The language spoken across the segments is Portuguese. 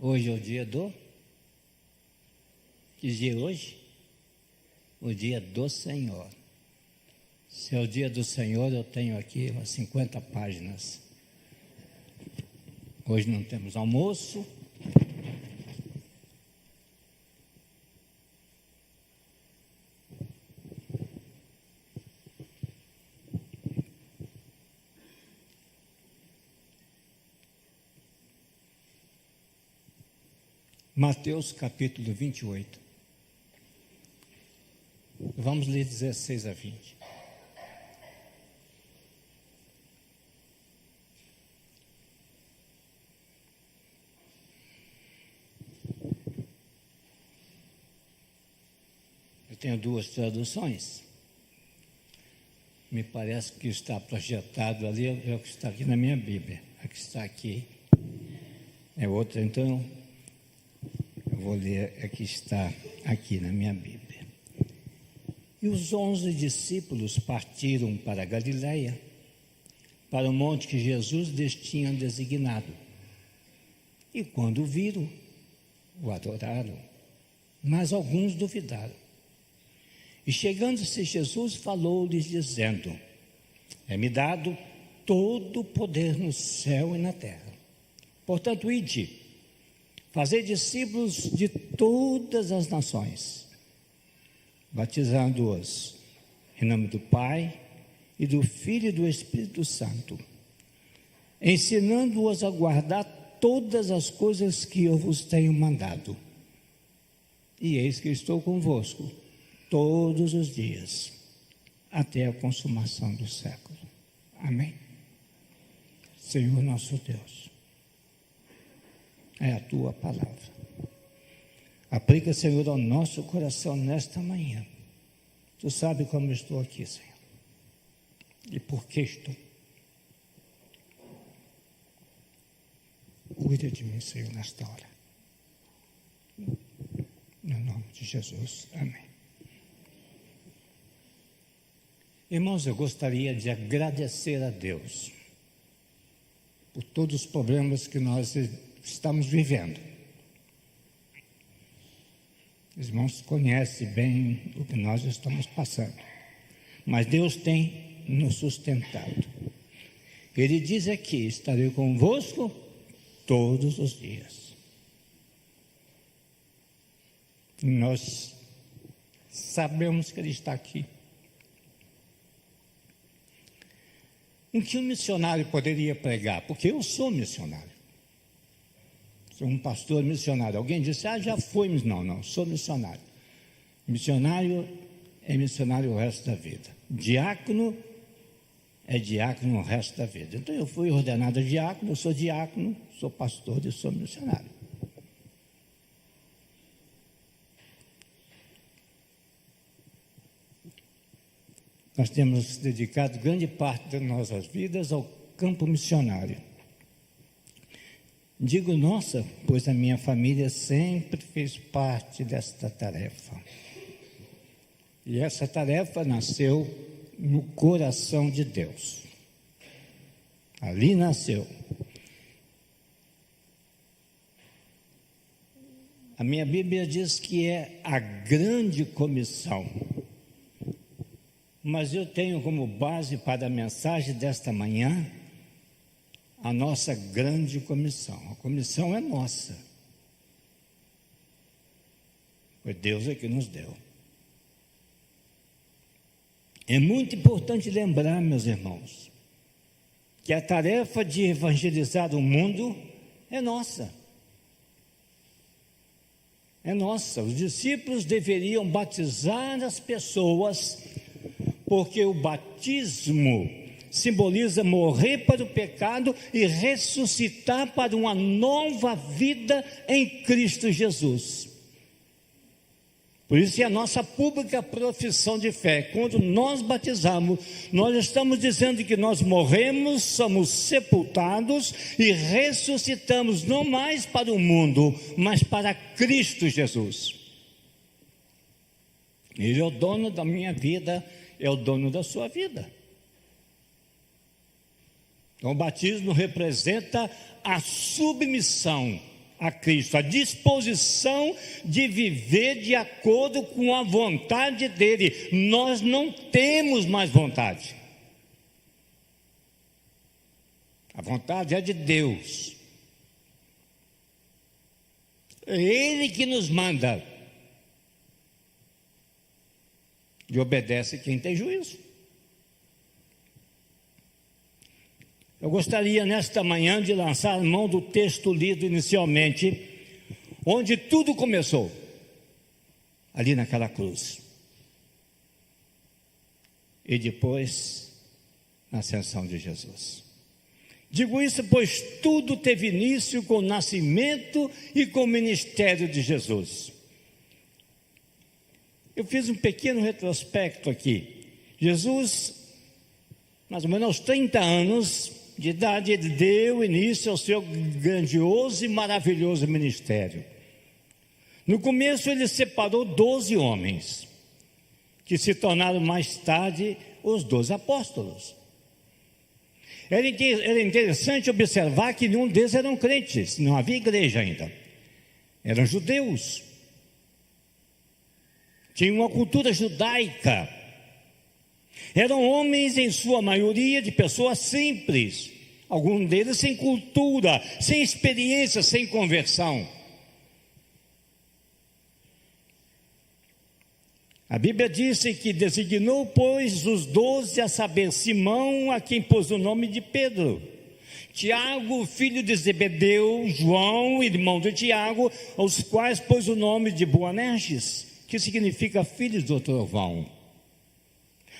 Hoje é o dia do... Que dia é hoje? O dia do Senhor. Se é o dia do Senhor, eu tenho aqui umas 50 páginas. Hoje não temos almoço. Mateus capítulo 28. Vamos ler 16 a 20. Eu tenho duas traduções. Me parece que está projetado ali, é o que está aqui na minha Bíblia. A que está aqui é outra, então eu vou ler a que está aqui na minha Bíblia. E os 11 discípulos partiram para a Galiléia, para o monte que Jesus lhes tinha designado. E quando o viram, o adoraram, mas alguns duvidaram. E chegando-se Jesus, falou-lhes dizendo: é-me dado todo o poder no céu e na terra. Portanto, ide, fazei discípulos de todas as nações, batizando-os em nome do Pai e do Filho e do Espírito Santo, ensinando-os a guardar todas as coisas que eu vos tenho mandado. E eis que estou convosco todos os dias, até a consumação do século. Amém. Senhor nosso Deus, é a Tua palavra. Aplica, Senhor, ao nosso coração nesta manhã. Tu sabes como estou aqui, Senhor, e por que estou. Cuida de mim, Senhor, nesta hora. No nome de Jesus. Amém. Irmãos, eu gostaria de agradecer a Deus por todos os problemas que nós estamos vivendo. Os irmãos conhecem bem o que nós estamos passando, mas Deus tem nos sustentado. Ele diz aqui: estarei convosco todos os dias. E nós sabemos que Ele está aqui. O que um missionário poderia pregar? Porque eu sou missionário. Sou um pastor missionário. Alguém disse: já foi. Não, sou missionário. Missionário é missionário o resto da vida. Diácono é diácono o resto da vida. Então eu fui ordenado diácono, eu sou diácono, sou pastor e sou missionário. Nós temos dedicado grande parte das nossas vidas ao campo missionário. Digo nossa, pois a minha família sempre fez parte desta tarefa. E essa tarefa nasceu no coração de Deus. Ali nasceu. A minha Bíblia diz que é a grande comissão. Mas eu tenho como base para a mensagem desta manhã a nossa grande comissão. A comissão é nossa. Foi Deus que nos deu. É muito importante lembrar, meus irmãos, que a tarefa de evangelizar o mundo é nossa. É nossa. Os discípulos deveriam batizar as pessoas, porque o batismo simboliza morrer para o pecado e ressuscitar para uma nova vida em Cristo Jesus. Por isso é a nossa pública profissão de fé. Quando nós batizamos, nós estamos dizendo que nós morremos, somos sepultados e ressuscitamos não mais para o mundo, mas para Cristo Jesus. Ele é o dono da minha vida, é o dono da sua vida. Então, o batismo representa a submissão a Cristo, a disposição de viver de acordo com a vontade dele. Nós não temos mais vontade. A vontade é de Deus. É Ele que nos manda. E obedece quem tem juízo. Eu gostaria nesta manhã de lançar mão do texto lido inicialmente, onde tudo começou, ali naquela cruz. E depois, na ascensão de Jesus. Digo isso pois tudo teve início com o nascimento e com o ministério de Jesus. Eu fiz um pequeno retrospecto aqui. Jesus, mais ou menos aos 30 anos de idade, ele deu início ao seu grandioso e maravilhoso ministério. No começo ele separou 12 homens, que se tornaram mais tarde os 12 apóstolos. Era interessante observar que nenhum deles eram crentes, não havia igreja ainda. Eram judeus. Tinham uma cultura judaica. Eram homens, em sua maioria, de pessoas simples. Alguns deles sem cultura, sem experiência, sem conversão. A Bíblia disse que designou, pois, os 12, a saber, Simão, a quem pôs o nome de Pedro, Tiago, filho de Zebedeu, João, irmão de Tiago, aos quais pôs o nome de Boanerges, que significa filhos do trovão.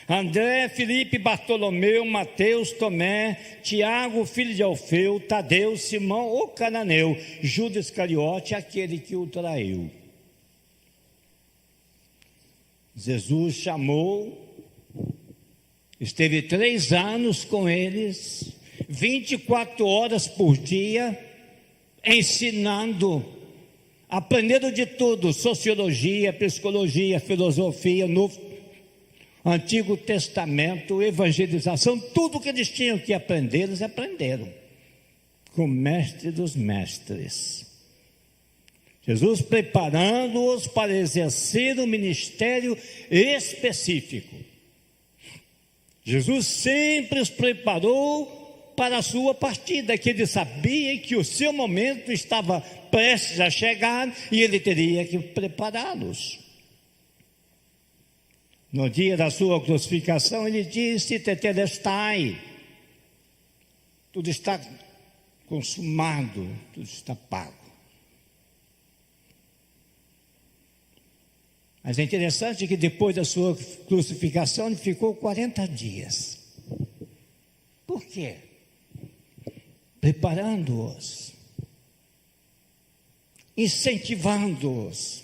André, Filipe, Bartolomeu, Mateus, Tomé, Tiago, filho de Alfeu, Tadeu, Simão, o cananeu, Judas Iscariote, aquele que o traiu. Jesus chamou, esteve 3 anos com eles, 24 horas por dia, ensinando, aprendendo de tudo, sociologia, psicologia, filosofia, no Antigo Testamento, evangelização, tudo que eles tinham que aprender, eles aprenderam, com o mestre dos mestres. Jesus preparando-os para exercer um ministério específico. Jesus sempre os preparou para a sua partida, que ele sabia que o seu momento estava prestes a chegar e ele teria que prepará-los. No dia da sua crucificação, ele disse: Tetelestai, tudo está consumado, tudo está pago. Mas é interessante que depois da sua crucificação ele ficou 40 dias. Por quê? Preparando-os, incentivando-os,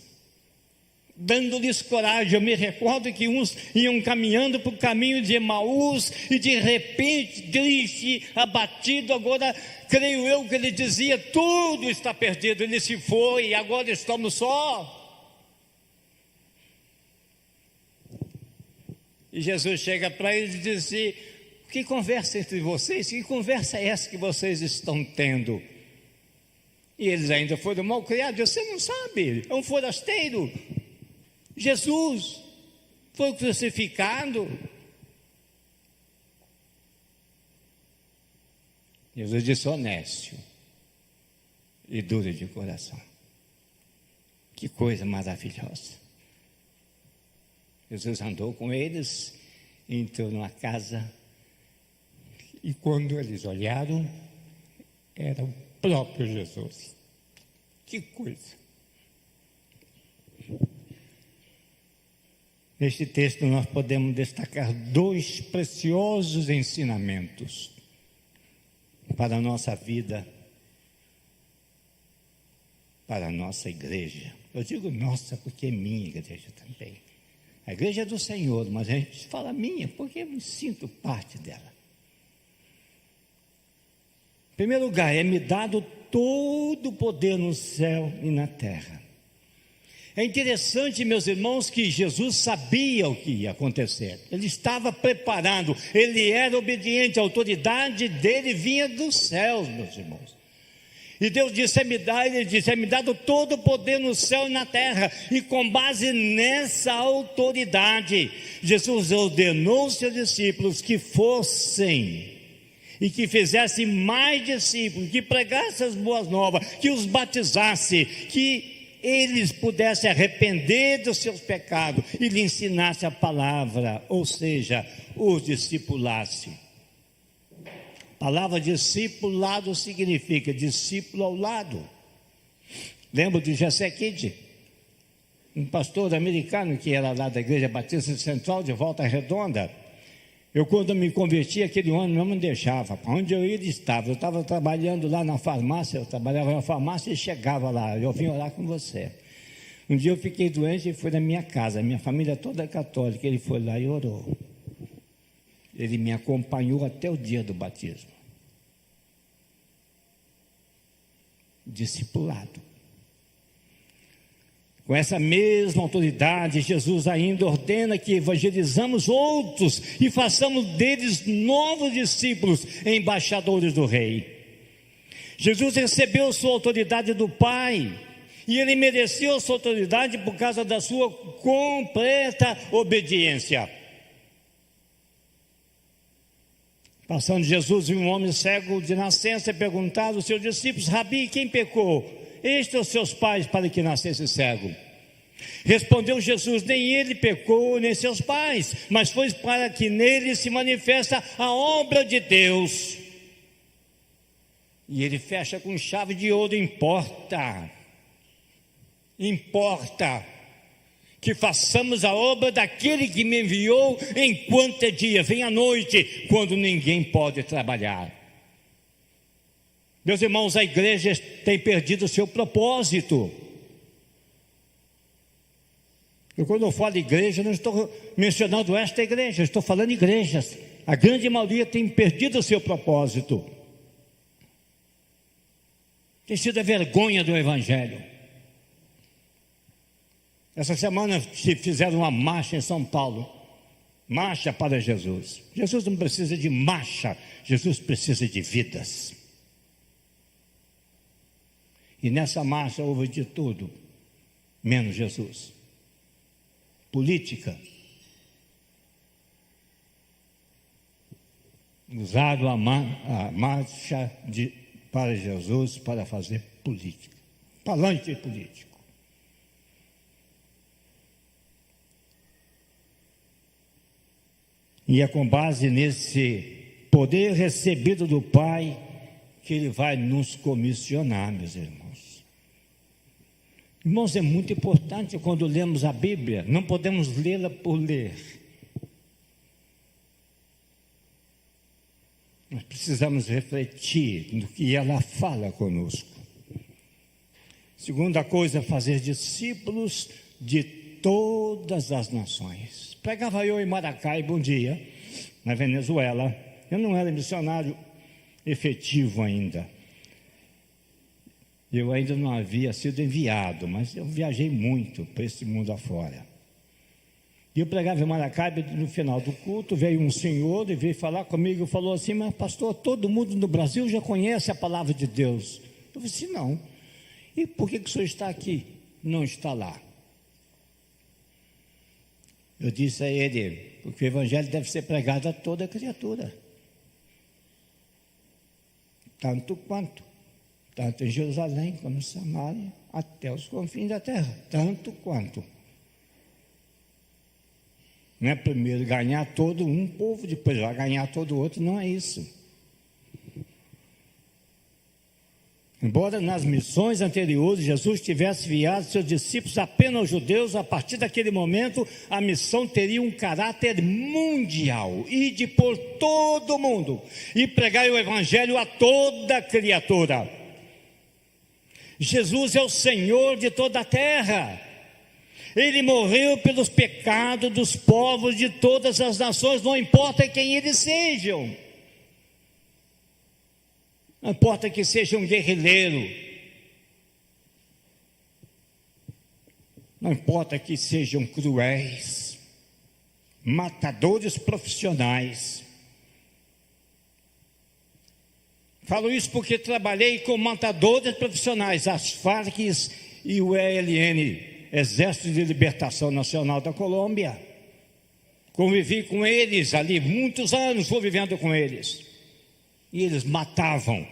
dando-lhes coragem. Eu me recordo que uns iam caminhando para o caminho de Emaús e de repente, triste, abatido, agora creio eu que ele dizia: tudo está perdido, ele se foi e agora estamos só. E Jesus chega para eles e diz assim: que conversa entre vocês? Que conversa é essa que vocês estão tendo? E eles ainda foram mal criados. Você não sabe, é um forasteiro. Jesus foi crucificado. Jesus disse: honesto e duro de coração. Que coisa maravilhosa. Jesus andou com eles, entrou numa casa, e quando eles olharam, era o próprio Jesus. Que coisa! Neste texto nós podemos destacar 2 preciosos ensinamentos para a nossa vida, para a nossa igreja. Eu digo nossa porque é minha igreja também. A igreja é do Senhor, mas a gente fala minha porque eu me sinto parte dela. Em primeiro lugar, é-me dado todo o poder no céu e na terra. É interessante, meus irmãos, que Jesus sabia o que ia acontecer. Ele estava preparado, ele era obediente, a autoridade dele vinha dos céus, meus irmãos. E Deus disse: Ele disse: é-me dado todo o poder no céu e na terra. E com base nessa autoridade, Jesus ordenou aos seus discípulos que fossem e que fizessem mais discípulos, que pregassem as boas novas, que os batizasse, que eles pudessem arrepender dos seus pecados e lhe ensinasse a palavra, ou seja, os discipulasse. A palavra discipulado significa discípulo ao lado. Lembro de Jesse Kidd, um pastor americano que era lá da Igreja Batista Central de Volta Redonda. Eu, quando me converti, aquele homem não me deixava. Para onde eu ia, ele estava. Eu estava trabalhando lá na farmácia, eu trabalhava na farmácia e chegava lá. Eu vim orar com você. Um dia eu fiquei doente e fui na minha casa. Minha família toda é católica. Ele foi lá e orou. Ele me acompanhou até o dia do batismo. Discipulado. Com essa mesma autoridade, Jesus ainda ordena que evangelizamos outros e façamos deles novos discípulos, embaixadores do Rei. Jesus recebeu sua autoridade do Pai e ele mereceu sua autoridade por causa da sua completa obediência. Passando Jesus viu um homem cego de nascença e perguntava aos seus discípulos: Rabi, quem pecou? Este ou seus pais para que nascesse cego? Respondeu Jesus: nem ele pecou, nem seus pais, mas foi para que nele se manifesta a obra de Deus. E ele fecha com chave de ouro: importa que façamos a obra daquele que me enviou enquanto é dia. Vem a noite, quando ninguém pode trabalhar. Meus irmãos, a igreja tem perdido o seu propósito. Quando eu falo igreja, não estou mencionando esta igreja, estou falando igrejas. A grande maioria tem perdido o seu propósito. Tem sido a vergonha do Evangelho. Essa semana fizeram uma marcha em São Paulo. Marcha para Jesus. Jesus não precisa de marcha, Jesus precisa de vidas. E nessa marcha houve de tudo, menos Jesus. Política. Usaram a marcha para Jesus para fazer política. Palanque político. E é com base nesse poder recebido do Pai que Ele vai nos comissionar, meus irmãos. Irmãos, é muito importante quando lemos a Bíblia, não podemos lê-la por ler. Nós precisamos refletir no que ela fala conosco. Segunda coisa, fazer discípulos de todas as nações. Pregava eu em Maracaibo um dia, na Venezuela. Eu não era missionário efetivo ainda. Eu ainda não havia sido enviado, mas eu viajei muito para esse mundo afora. E eu pregava em Maracaibo, no final do culto, veio um senhor e veio falar comigo e falou assim: mas pastor, todo mundo no Brasil já conhece a palavra de Deus. Eu disse: não. E por que o senhor está aqui? Não está lá. Eu disse a ele: porque o evangelho deve ser pregado a toda criatura, tanto em Jerusalém como em Samaria, até os confins da terra, tanto quanto. Não é primeiro ganhar todo um povo, depois vai ganhar todo outro, não é isso. Embora nas missões anteriores Jesus tivesse enviado seus discípulos apenas aos judeus, a partir daquele momento a missão teria um caráter mundial. Ide por todo o mundo e pregai o evangelho a toda criatura. Jesus é o Senhor de toda a terra. Ele morreu pelos pecados dos povos de todas as nações, não importa quem eles sejam. Não importa que seja um guerrilheiro, não importa que sejam cruéis, matadores profissionais, Falo isso porque trabalhei com matadores profissionais, as Farc e o ELN, Exército de Libertação Nacional da Colômbia. Convivi com eles ali, muitos anos convivendo com eles. E eles matavam.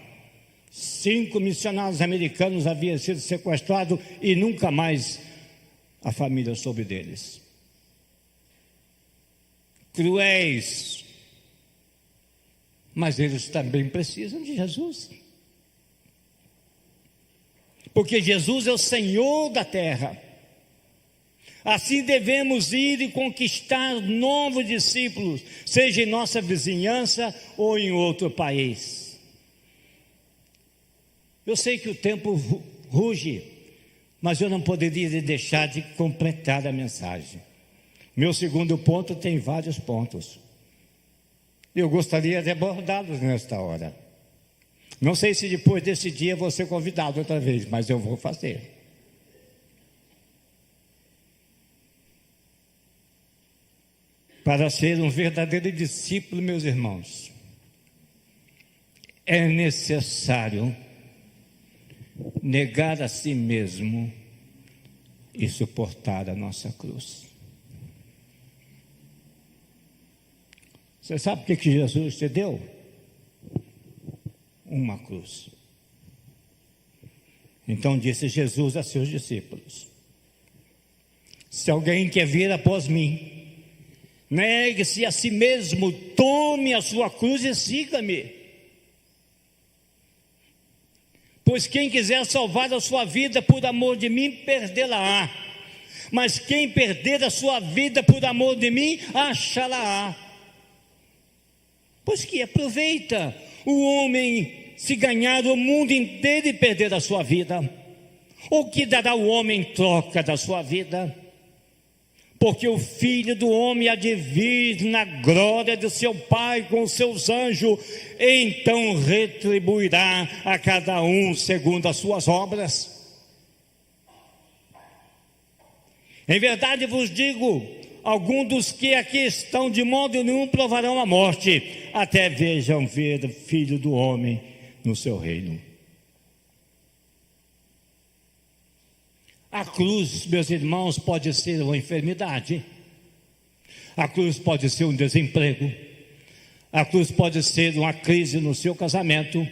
5 missionários americanos haviam sido sequestrados e nunca mais a família soube deles. Cruéis. Mas eles também precisam de Jesus. Porque Jesus é o Senhor da terra. Assim devemos ir e conquistar novos discípulos, seja em nossa vizinhança ou em outro país. Eu sei que o tempo ruge, mas eu não poderia deixar de completar a mensagem. Meu segundo ponto tem vários pontos. Eu gostaria de abordá-los nesta hora. Não sei se depois desse dia vou ser convidado outra vez, mas eu vou fazer. Para ser um verdadeiro discípulo, meus irmãos, é necessário negar a si mesmo e suportar a nossa cruz. Você sabe o que Jesus te deu? Uma cruz. Então disse Jesus a seus discípulos: se alguém quer vir após mim, negue-se a si mesmo, tome a sua cruz e siga-me. Pois quem quiser salvar a sua vida por amor de mim, perdê-la-á. Mas quem perder a sua vida por amor de mim, achá-la-á. Pois que aproveita o homem se ganhar o mundo inteiro e perder a sua vida? Ou que dará o homem em troca da sua vida? Porque o Filho do Homem há de vir na glória de seu Pai com os seus anjos, então retribuirá a cada um segundo as suas obras. Em verdade vos digo, alguns dos que aqui estão de modo nenhum provarão a morte, até vejam ver o Filho do Homem no seu reino. A cruz, meus irmãos, pode ser uma enfermidade. A cruz pode ser um desemprego. A cruz pode ser uma crise no seu casamento.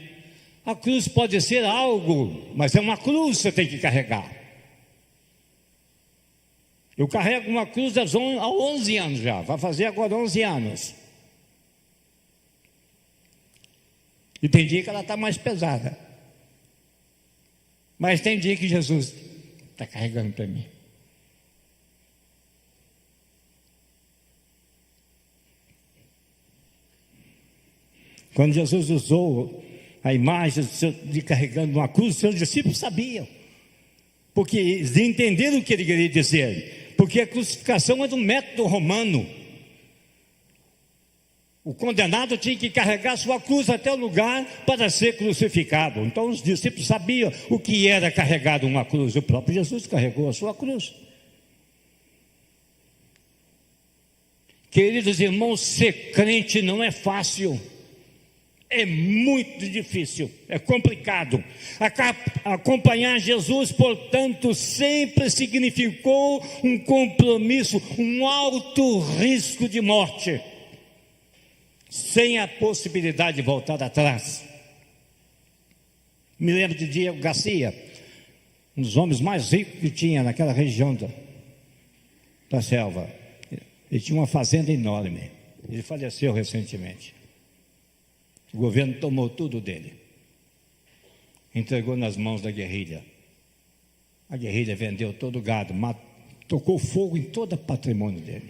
A cruz pode ser algo, mas é uma cruz que você tem que carregar. Eu carrego uma cruz há 11 anos já, vai fazer agora 11 anos. E tem dia que ela está mais pesada. Mas tem dia que Jesus está carregando para mim. Quando Jesus usou a imagem de carregando uma cruz, seus discípulos sabiam, porque eles entenderam o que ele queria dizer, porque a crucificação era um método romano. O condenado tinha que carregar sua cruz até o lugar para ser crucificado. Então os discípulos sabiam o que era carregar uma cruz. O próprio Jesus carregou a sua cruz. Queridos irmãos, ser crente não é fácil. É muito difícil, é complicado. Acompanhar Jesus, portanto, sempre significou um compromisso, um alto risco de morte, sem a possibilidade de voltar atrás. Me lembro de Diego Garcia, um dos homens mais ricos que tinha naquela região da selva. Ele tinha uma fazenda enorme. Ele faleceu recentemente. O governo tomou tudo dele, entregou nas mãos da guerrilha. A guerrilha vendeu todo o gado, tocou fogo em todo o patrimônio dele.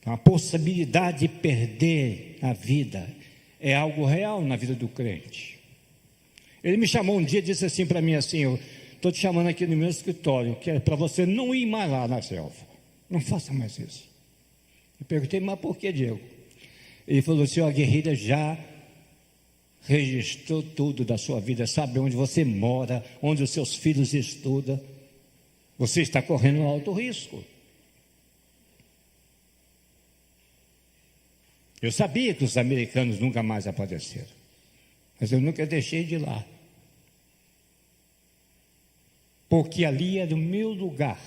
A possibilidade de perder a vida é algo real na vida do crente. Ele me chamou um dia e disse assim para mim assim: eu estou te chamando aqui no meu escritório, que é para você não ir mais lá na selva. Não faça mais isso. Eu perguntei: mas por que, Diego? Ele falou assim: a guerrilha já registrou tudo da sua vida, sabe onde você mora, onde os seus filhos estudam. Você está correndo um alto risco. Eu sabia que os americanos nunca mais apareceram, mas eu nunca deixei de ir lá, porque ali era o meu lugar.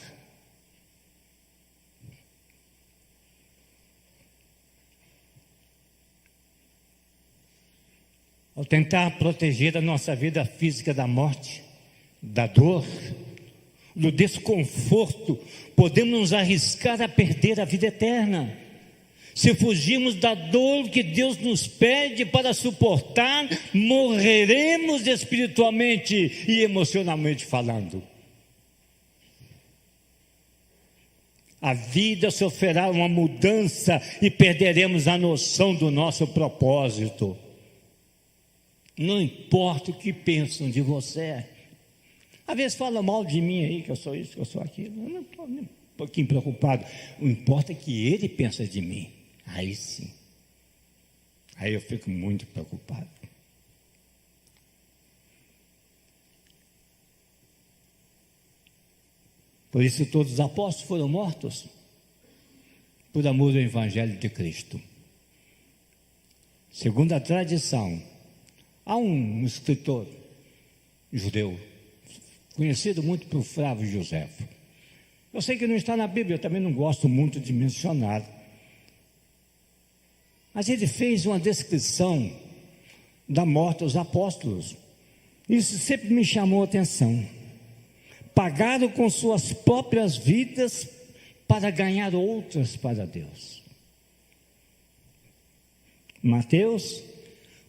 Ao tentar proteger a nossa vida física da morte, da dor, do desconforto, podemos nos arriscar a perder a vida eterna. Se fugirmos da dor que Deus nos pede para suportar, morreremos espiritualmente e emocionalmente falando. A vida sofrerá uma mudança e perderemos a noção do nosso propósito. Não importa o que pensam de você. Às vezes falam mal de mim aí, que eu sou isso, que eu sou aquilo. Eu não estou nem um pouquinho preocupado. O que importa é que ele pensa de mim. Aí sim. Aí eu fico muito preocupado. Por isso todos os apóstolos foram mortos por amor do Evangelho de Cristo. Segundo a tradição, há um escritor judeu, conhecido muito por Flávio Joséfo. Eu sei que não está na Bíblia, eu também não gosto muito de mencionar. Mas ele fez uma descrição da morte dos apóstolos. Isso sempre me chamou a atenção. Pagaram com suas próprias vidas para ganhar outras para Deus. Mateus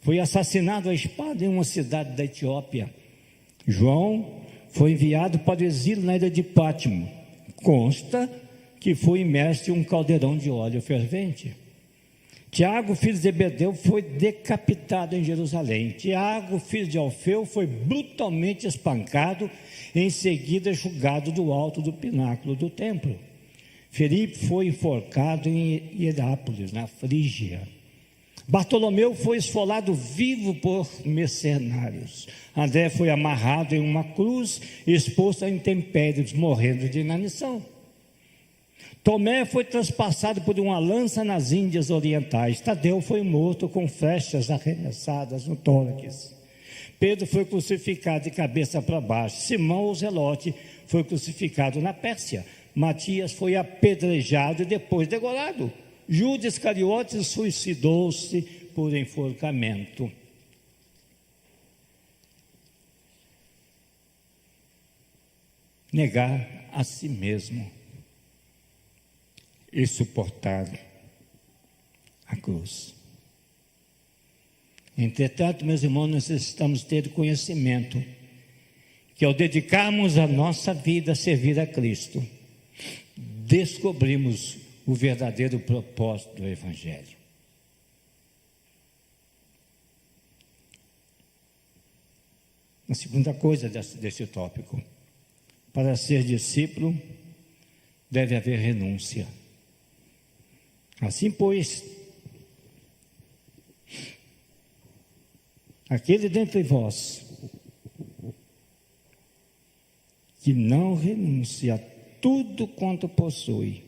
foi assassinado à espada em uma cidade da Etiópia. João foi enviado para o exílio na ilha de Pátimo. Consta que foi imerso em um caldeirão de óleo fervente. Tiago, filho de Zebedeu, foi decapitado em Jerusalém. Tiago, filho de Alfeu, foi brutalmente espancado e em seguida julgado do alto do pináculo do templo. Felipe foi enforcado em Hierápolis, na Frígia. Bartolomeu foi esfolado vivo por mercenários. André foi amarrado em uma cruz, exposto a intempéries, morrendo de inanição. Tomé foi traspassado por uma lança nas Índias Orientais. Tadeu foi morto com flechas arremessadas no tórax. Pedro foi crucificado de cabeça para baixo. Simão, o Zelote, foi crucificado na Pérsia. Matias foi apedrejado e depois degolado. Judas Iscariotes suicidou-se por enforcamento. Negar a si mesmo e suportar a cruz. Entretanto, meus irmãos, necessitamos ter conhecimento que ao dedicarmos a nossa vida a servir a Cristo, descobrimos o verdadeiro propósito do Evangelho. A segunda coisa desse tópico: para ser discípulo, deve haver renúncia. Assim, pois, aquele dentre vós que não renuncia a tudo quanto possui,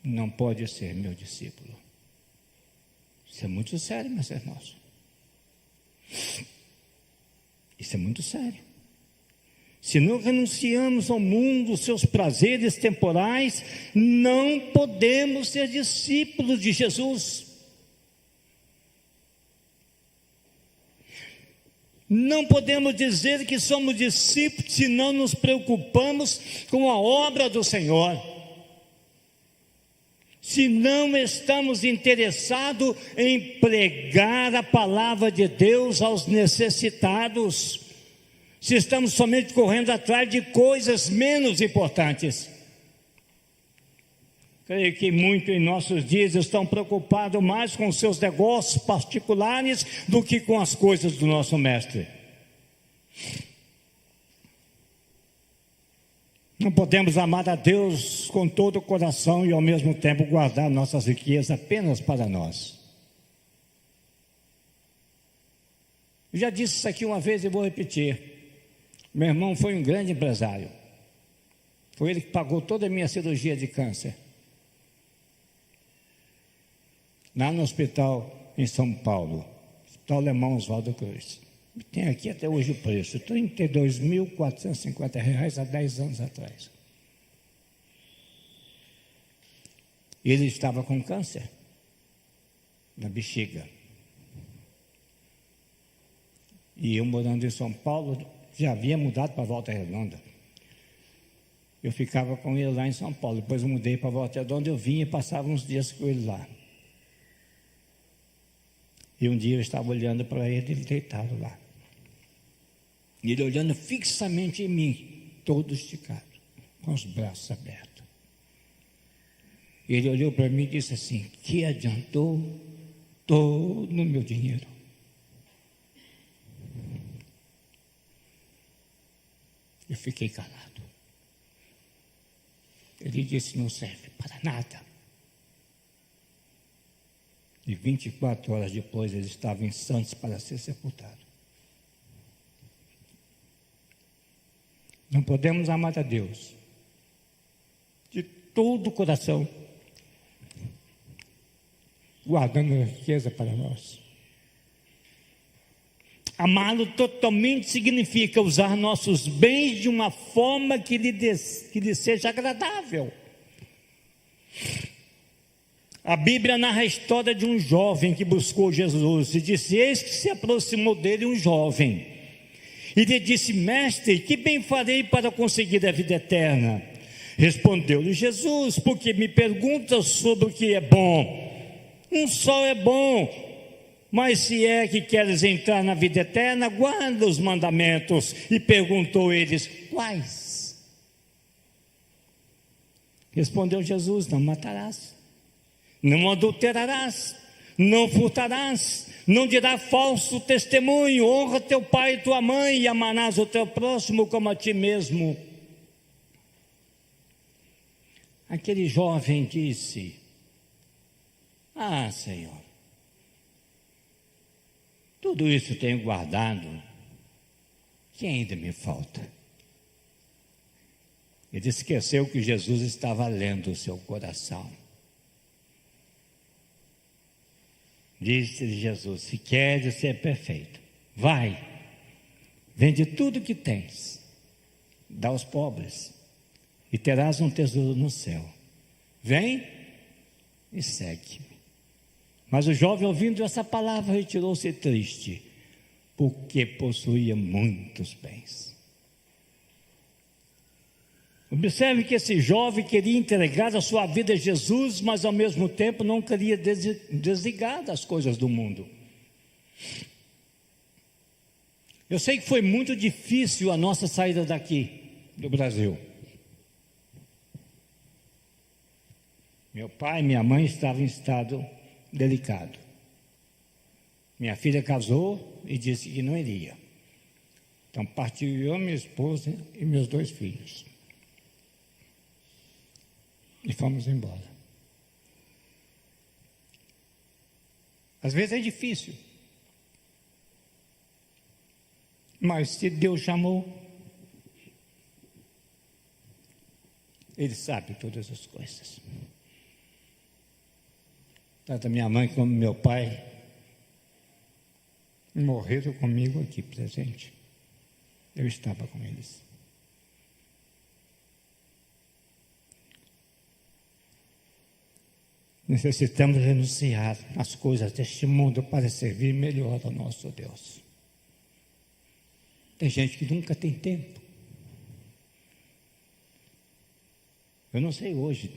não pode ser meu discípulo. Isso é muito sério, meus irmãos. Isso é muito sério. Se não renunciamos ao mundo, seus prazeres temporais, não podemos ser discípulos de Jesus. Não podemos dizer que somos discípulos se não nos preocupamos com a obra do Senhor. Se não estamos interessados em pregar a palavra de Deus aos necessitados, se estamos somente correndo atrás de coisas menos importantes. Creio que muitos em nossos dias estão preocupados mais com seus negócios particulares do que com as coisas do nosso Mestre. Não podemos amar a Deus com todo o coração e ao mesmo tempo guardar nossas riquezas apenas para nós. Eu já disse isso aqui uma vez e vou repetir. Meu irmão foi um grande empresário. Foi ele que pagou toda a minha cirurgia de câncer. lá no hospital em São Paulo, Hospital Alemão Oswaldo Cruz. Tem aqui até hoje o preço, R$ 32.450 há 10 anos atrás. Ele estava com câncer na bexiga. E eu, morando em São Paulo, já havia mudado para Volta Redonda. Eu ficava com ele lá em São Paulo. Depois eu mudei para Volta Redonda, eu vinha e passava uns dias com ele lá. E um dia eu estava olhando para ele deitado lá. E ele olhando fixamente em mim, todo esticado, com os braços abertos. Ele olhou para mim e disse assim: que adiantou todo o meu dinheiro? Eu fiquei calado. Ele disse: não serve para nada. E 24 horas depois ele estava em Santos para ser sepultado. Não podemos amar a Deus de todo o coração, guardando a riqueza para nós. Amá-lo totalmente significa usar nossos bens de uma forma que lhe seja agradável. A Bíblia narra a história de um jovem que buscou Jesus e disse: eis que se aproximou dele um jovem e lhe disse: mestre, que bem farei para conseguir a vida eterna? Respondeu-lhe Jesus: porque me perguntas sobre o que é bom? Um só é bom. Mas se é que queres entrar na vida eterna, guarda os mandamentos. E perguntou eles: quais? Respondeu Jesus: não matarás, não adulterarás, não furtarás, não dirás falso testemunho, honra teu pai e tua mãe, e amarás o teu próximo como a ti mesmo. Aquele jovem disse: ah, Senhor, tudo isso tenho guardado, que ainda me falta. Ele esqueceu que Jesus estava lendo o seu coração. Disse-lhe Jesus: se queres ser perfeito, vai, vende tudo que tens, dá aos pobres, e terás um tesouro no céu. Vem e segue-me. Mas o jovem, ouvindo essa palavra, retirou-se triste, porque possuía muitos bens. Observe que esse jovem queria entregar a sua vida a Jesus, mas ao mesmo tempo não queria desligar das coisas do mundo. Eu sei que foi muito difícil a nossa saída daqui, do Brasil. Meu pai e minha mãe estavam em estado delicado. Minha filha casou e disse que não iria. Então partiu eu, minha esposa e meus 2 filhos. E fomos embora. Às vezes é difícil. Mas se Deus chamou, Ele sabe todas as coisas. Tanto a minha mãe como meu pai morreram comigo aqui presente. Eu estava com eles. Necessitamos renunciar às coisas deste mundo para servir melhor ao nosso Deus. Tem gente que nunca tem tempo. Eu não sei hoje,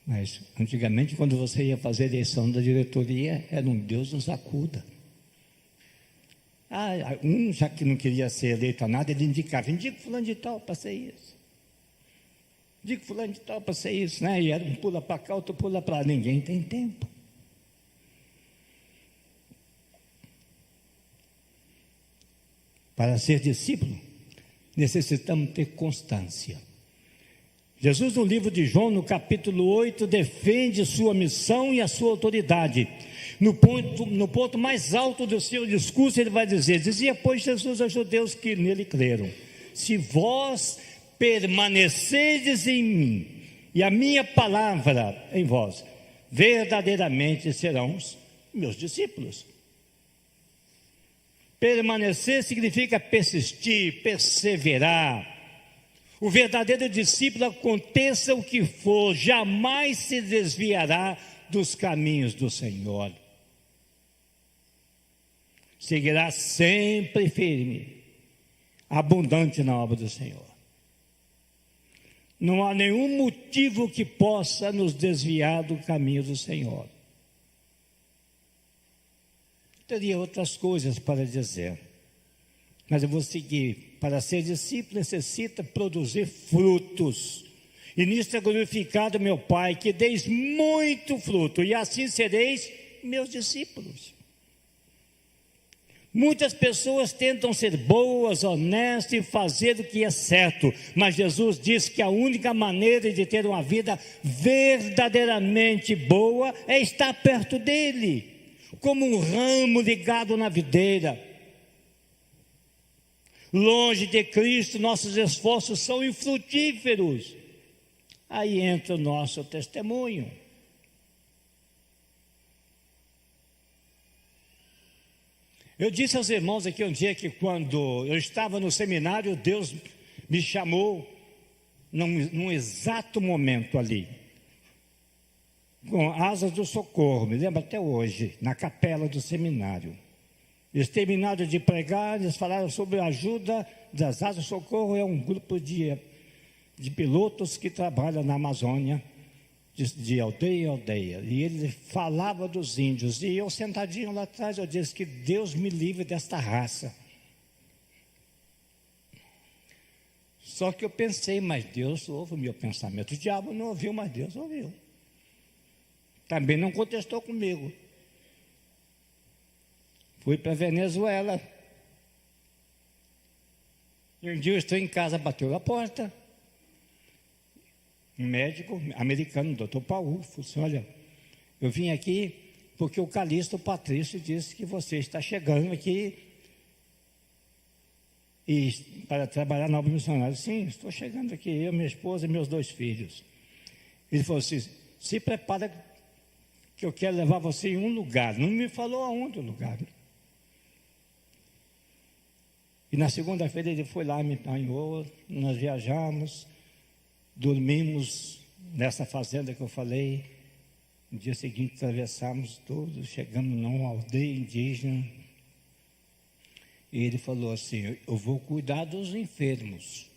mas antigamente, quando você ia fazer a eleição da diretoria, era um Deus nos acuda. Já que não queria ser eleito a nada, ele indicava: indica fulano de tal para ser isso, indica fulano de tal para ser isso, né? E era um pula para cá, outro pula para lá. Ninguém tem tempo. Para ser discípulo, necessitamos ter constância. Jesus, no livro de João, no capítulo 8, defende sua missão e a sua autoridade. No ponto mais alto do seu discurso, ele vai dizer: dizia, pois, Jesus aos judeus que nele creram: se vós permanecerdes em mim e a minha palavra em vós, verdadeiramente serão os meus discípulos. Permanecer significa persistir, perseverar. O verdadeiro discípulo, aconteça o que for, jamais se desviará dos caminhos do Senhor. Seguirá sempre firme, abundante na obra do Senhor. Não há nenhum motivo que possa nos desviar do caminho do Senhor. Teria outras coisas para dizer, mas eu vou seguir. Para ser discípulo necessita produzir frutos, e nisto é glorificado meu Pai, que deis muito fruto, e assim sereis meus discípulos. Muitas pessoas tentam ser boas, honestas e fazer o que é certo, mas Jesus diz que a única maneira de ter uma vida verdadeiramente boa é estar perto dele, como um ramo ligado na videira. Longe de Cristo, nossos esforços são infrutíferos. Aí entra o nosso testemunho. Eu disse aos irmãos aqui um dia que quando eu estava no seminário, Deus me chamou num exato momento ali, com asas do socorro, me lembro até hoje, na capela do seminário. Eles terminaram de pregar, eles falaram sobre a ajuda das asas do socorro, é um grupo de pilotos que trabalham na Amazônia, de aldeia em aldeia, e ele falava dos índios, e eu sentadinho lá atrás, eu disse que Deus me livre desta raça. Só que eu pensei, mas Deus ouve o meu pensamento. O diabo não ouviu, mas Deus ouviu. Também não contestou comigo. Fui para a Venezuela. E um dia eu estou em casa, bateu na porta. Um médico americano, o Dr. Paulo, falou assim: olha, eu vim aqui porque o Calixto Patrício disse que você está chegando aqui e para trabalhar na obra missionária. Sim, estou chegando aqui, eu, minha esposa e meus 2 filhos. Ele falou assim: se prepara que eu quero levar você em um lugar. Não me falou aonde o lugar. E na segunda-feira ele foi lá, me apanhou, nós viajamos, dormimos nessa fazenda que eu falei. No dia seguinte atravessamos tudo, chegamos numa aldeia indígena. E ele falou assim: eu vou cuidar dos enfermos.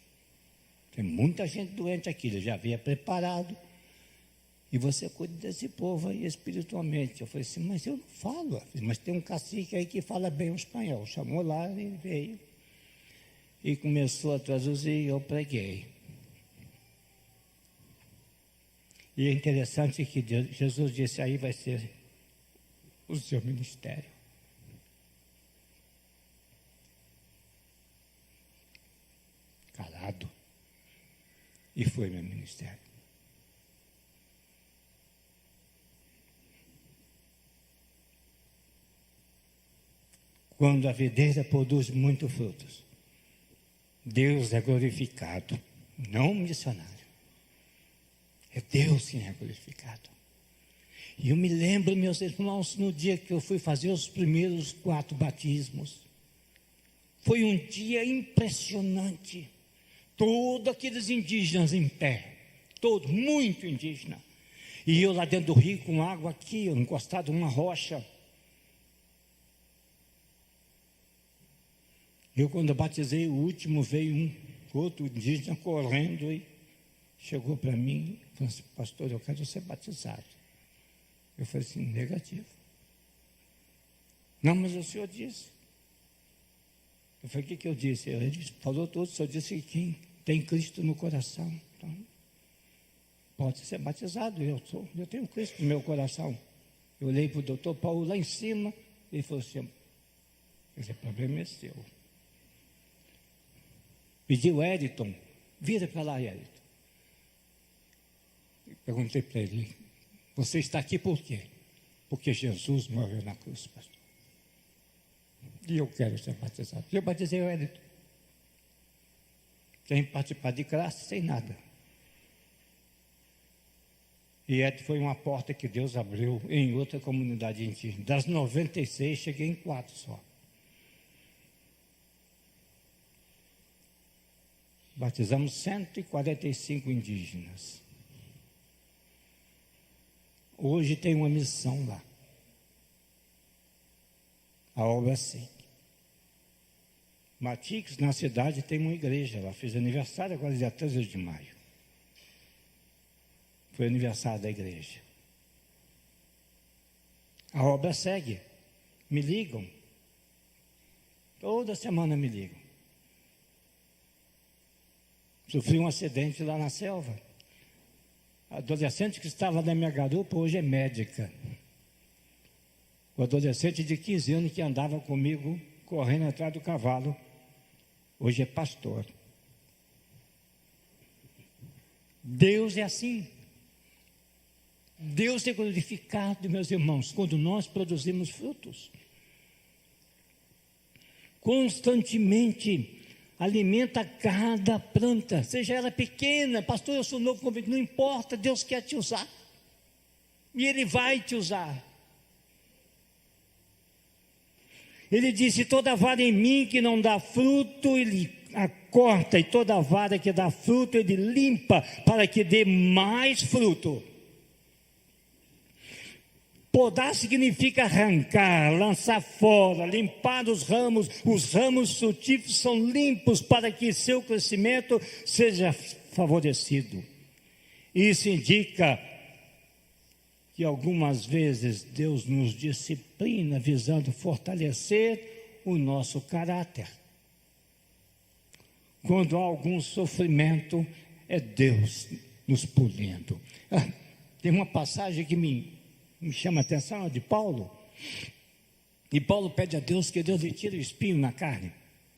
Tem muita gente doente aqui, ele já havia preparado. E você cuida desse povo aí espiritualmente. Eu falei assim: mas eu não falo. Mas tem um cacique aí que fala bem o espanhol. Chamou lá e veio. E começou a traduzir e eu preguei. E é interessante que Jesus disse: aí vai ser o seu ministério. Calado. E foi meu ministério. Quando a videira produz muitos frutos, Deus é glorificado, não o missionário. É Deus quem é glorificado. E eu me lembro, meus irmãos, no dia que eu fui fazer os primeiros 4 batismos. Foi um dia impressionante. Todos aqueles indígenas em pé, todos, muito indígena. E eu lá dentro do rio com água aqui, encostado numa rocha. Eu, quando batizei o último, veio um outro indígena correndo e chegou para mim e falou assim: pastor, eu quero ser batizado. Eu falei assim: negativo. Não, mas o senhor disse. Eu falei: o que eu disse? Ele falou tudo, o senhor disse que quem tem Cristo no coração, então, pode ser batizado. Eu tenho Cristo no meu coração. Eu olhei para o doutor Paulo lá em cima e ele falou assim: esse problema é seu. Pediu Eriton, vira para lá, Eriton. Perguntei para ele: você está aqui por quê? Porque Jesus morreu na cruz, pastor. E eu quero ser batizado. Eu batizei o Eriton. Quem participar de graça, sem nada. E foi uma porta que Deus abriu em outra comunidade indígena. Das 96, cheguei em 4 só. Batizamos 145 indígenas. Hoje tem uma missão lá. A obra segue. Matix, na cidade, tem uma igreja lá. Fiz aniversário agora, dia 13 de maio. Foi aniversário da igreja. A obra segue. Me ligam. Toda semana me ligam. Sofri um acidente lá na selva. A adolescente que estava na minha garupa hoje é médica. O adolescente de 15 anos que andava comigo, correndo atrás do cavalo, hoje é pastor. Deus é assim. Deus é glorificado, meus irmãos, quando nós produzimos frutos. Constantemente alimenta cada planta, seja ela pequena. Pastor, eu sou novo convite, não importa, Deus quer te usar. E Ele vai te usar. Ele disse: toda vara em mim que não dá fruto, Ele a corta, e toda vara que dá fruto, Ele limpa, para que dê mais fruto. Podar significa arrancar, lançar fora, limpar os ramos frutíferos são limpos para que seu crescimento seja favorecido. Isso indica que algumas vezes Deus nos disciplina visando fortalecer o nosso caráter. Quando há algum sofrimento, é Deus nos polindo. Tem uma passagem que me chama a atenção, de Paulo. E Paulo pede a Deus que Deus lhe tire o espinho na carne.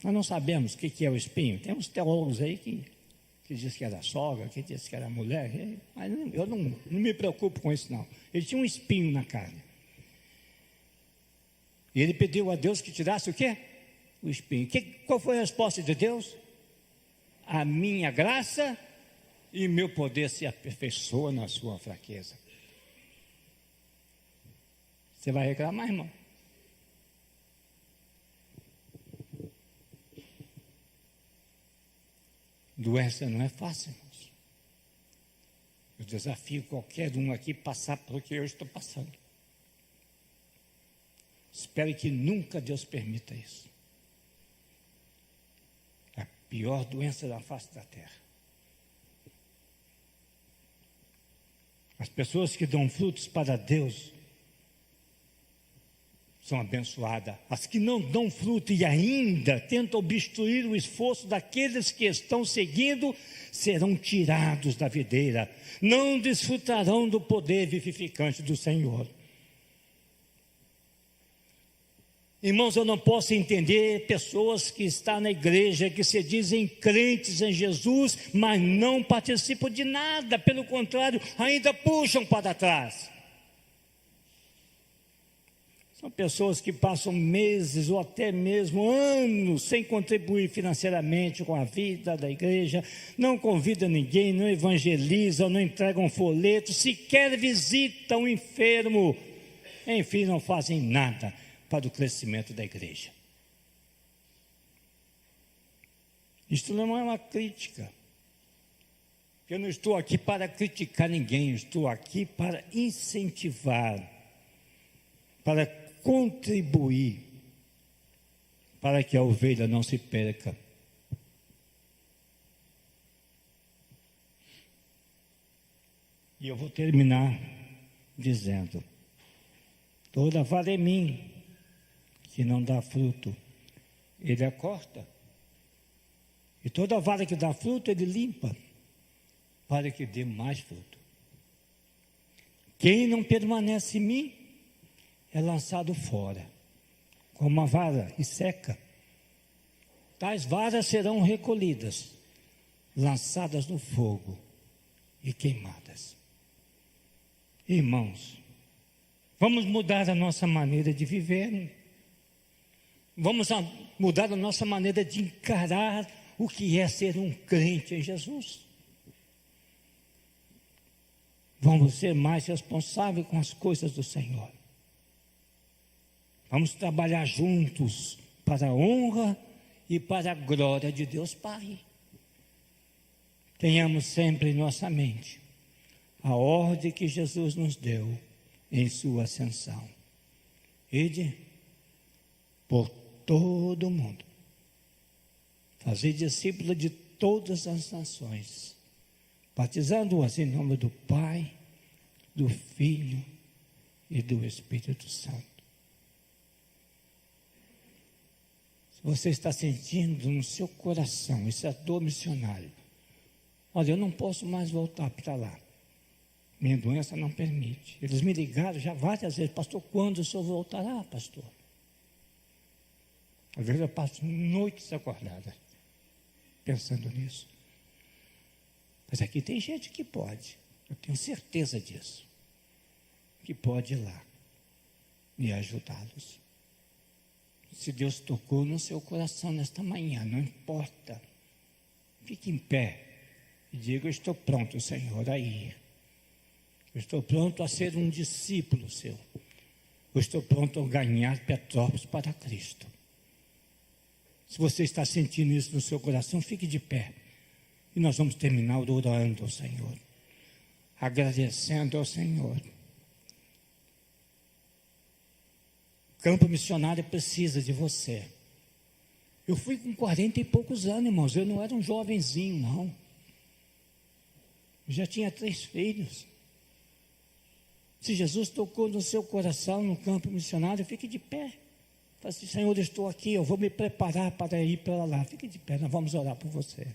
Nós não sabemos o que é o espinho. Tem uns teólogos aí que diz que era sogra, que diz que era mulher. Mas eu não me preocupo com isso não. Ele tinha um espinho na carne. E ele pediu a Deus que tirasse o quê? O espinho. Qual foi a resposta de Deus? A minha graça e meu poder se aperfeiçoa na sua fraqueza. Você vai reclamar, irmão? Doença não é fácil, irmãos. Eu desafio qualquer um aqui passar pelo que eu estou passando. Espero que nunca Deus permita isso. É a pior doença da face da terra. As pessoas que dão frutos para Deus são abençoadas. As que não dão fruto e ainda tentam obstruir o esforço daqueles que estão seguindo, serão tirados da videira, não desfrutarão do poder vivificante do Senhor. Irmãos, eu não posso entender pessoas que estão na igreja, que se dizem crentes em Jesus, mas não participam de nada, pelo contrário, ainda puxam para trás. São pessoas que passam meses ou até mesmo anos sem contribuir financeiramente com a vida da igreja, não convidam ninguém, não evangelizam, não entregam folhetos, sequer visitam o enfermo, enfim, não fazem nada para o crescimento da igreja. Isto não é uma crítica. Eu não estou aqui para criticar ninguém, eu estou aqui para incentivar, para contribuir para que a ovelha não se perca. E eu vou terminar dizendo: toda vara em mim que não dá fruto, Ele a corta. E toda vara que dá fruto, Ele limpa, para que dê mais fruto. Quem não permanece em mim é lançado fora, como uma vara, e seca. Tais varas serão recolhidas, lançadas no fogo e queimadas. Irmãos, vamos mudar a nossa maneira de viver. Vamos mudar a nossa maneira de encarar o que é ser um crente em Jesus. Vamos ser mais responsáveis com as coisas do Senhor. Vamos trabalhar juntos para a honra e para a glória de Deus Pai. Tenhamos sempre em nossa mente a ordem que Jesus nos deu em sua ascensão. Ide por todo o mundo, fazer discípulos de todas as nações, batizando-as em nome do Pai, do Filho e do Espírito Santo. Se você está sentindo no seu coração essa dor missionária, olha, eu não posso mais voltar para lá. Minha doença não permite. Eles me ligaram já várias vezes, pastor, quando o senhor voltará, pastor? Às vezes eu passo noites acordadas pensando nisso. Mas aqui tem gente que pode, eu tenho certeza disso, que pode ir lá e ajudá-los. Se Deus tocou no seu coração nesta manhã, não importa, fique em pé e diga: eu estou pronto, Senhor, a ir. Eu estou pronto a ser um discípulo seu. Eu estou pronto a ganhar Petrópolis para Cristo. Se você está sentindo isso no seu coração, fique de pé. E nós vamos terminar orando ao Senhor, agradecendo ao Senhor. O campo missionário precisa de você. Eu fui com 40 e poucos anos, irmãos. Eu não era um jovenzinho, não. Eu já tinha 3 filhos. Se Jesus tocou no seu coração no campo missionário, fique de pé. Fale assim: Senhor, eu estou aqui, eu vou me preparar para ir para lá. Fique de pé, nós vamos orar por você.